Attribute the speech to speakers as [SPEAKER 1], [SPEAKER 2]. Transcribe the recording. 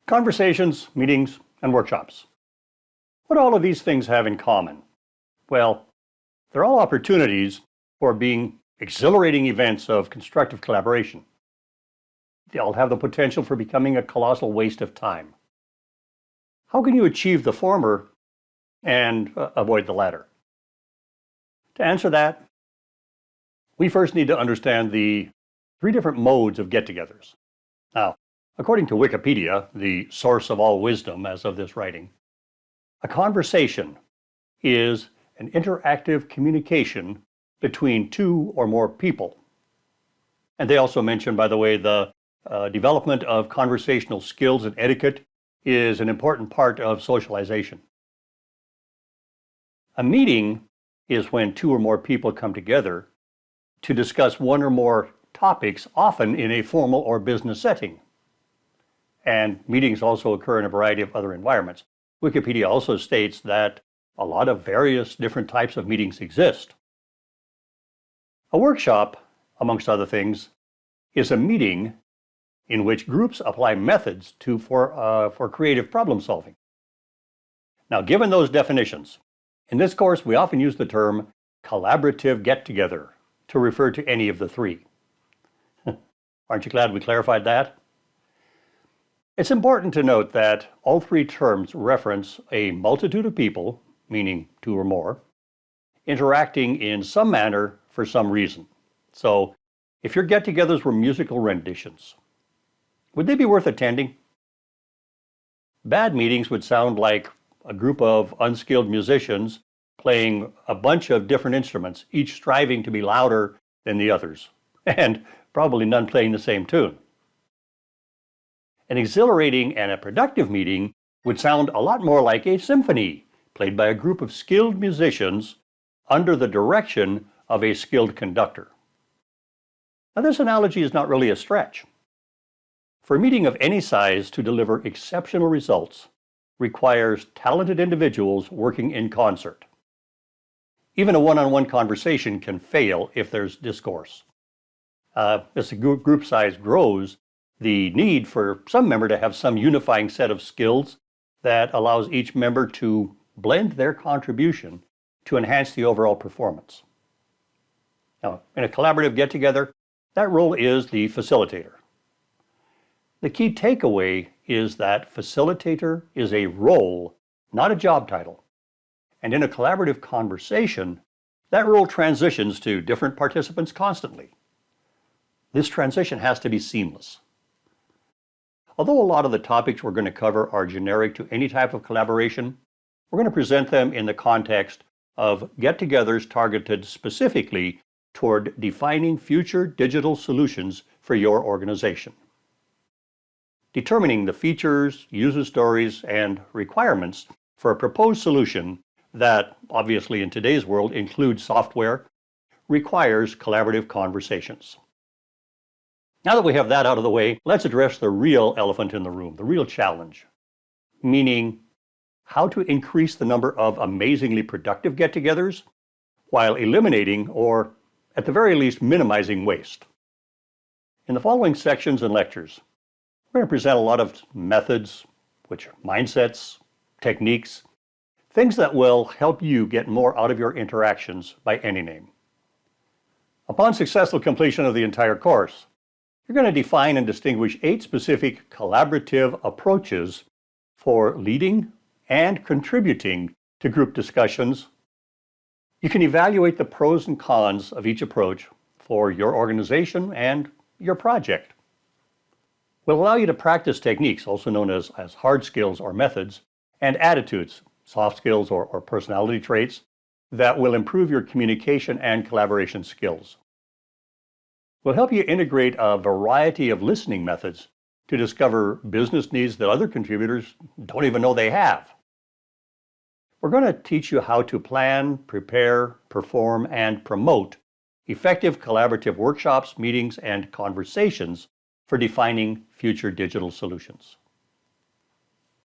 [SPEAKER 1] Conversations, meetings, and workshops. What do all of these things have in common? Well, they're all opportunities for being exhilarating events of constructive collaboration. They all have the potential for becoming a colossal waste of time. How can you achieve the former and avoid the latter? To answer that, we first need to understand the three different modes of get-togethers. Now, according to Wikipedia, the source of all wisdom as of this writing, a conversation is an interactive communication between two or more people. And they also mention, by the way, the development of conversational skills and etiquette is an important part of socialization. A meeting is when two or more people come together to discuss one or more topics, often in a formal or business setting. And meetings also occur in a variety of other environments. Wikipedia also states that a lot of various different types of meetings exist. A workshop, amongst other things, is a meeting in which groups apply methods for creative problem solving. Now, given those definitions, in this course we often use the term collaborative get-together to refer to any of the three. Aren't you glad we clarified that? It's important to note that all three terms reference a multitude of people, meaning two or more, interacting in some manner for some reason. So, if your get-togethers were musical renditions, would they be worth attending? Bad meetings would sound like a group of unskilled musicians playing a bunch of different instruments, each striving to be louder than the others, and probably none playing the same tune. An exhilarating and a productive meeting would sound a lot more like a symphony played by a group of skilled musicians under the direction of a skilled conductor. Now, this analogy is not really a stretch. For a meeting of any size to deliver exceptional results requires talented individuals working in concert. Even a one-on-one conversation can fail if there's discourse. As the group size grows, the need for some member to have some unifying set of skills that allows each member to blend their contribution to enhance the overall performance. Now, in a collaborative get-together, that role is the facilitator. The key takeaway is that facilitator is a role, not a job title. And in a collaborative conversation, that role transitions to different participants constantly. This transition has to be seamless. Although a lot of the topics we're going to cover are generic to any type of collaboration, we're going to present them in the context of get-togethers targeted specifically toward defining future digital solutions for your organization. Determining the features, user stories, and requirements for a proposed solution that, obviously in today's world, includes software, requires collaborative conversations. Now that we have that out of the way, let's address the real elephant in the room, the real challenge, meaning how to increase the number of amazingly productive get-togethers while eliminating, or at the very least minimizing, waste. In the following sections and lectures, we're going to present a lot of methods, which are mindsets, techniques, things that will help you get more out of your interactions by any name. Upon successful completion of the entire course, you're going to define and distinguish 8 specific collaborative approaches for leading and contributing to group discussions. You can evaluate the pros and cons of each approach for your organization and your project. We'll allow you to practice techniques, also known as hard skills or methods, and attitudes, soft skills or personality traits, that will improve your communication and collaboration skills. We'll help you integrate a variety of listening methods to discover business needs that other contributors don't even know they have. We're going to teach you how to plan, prepare, perform, and promote effective collaborative workshops, meetings, and conversations for defining future digital solutions.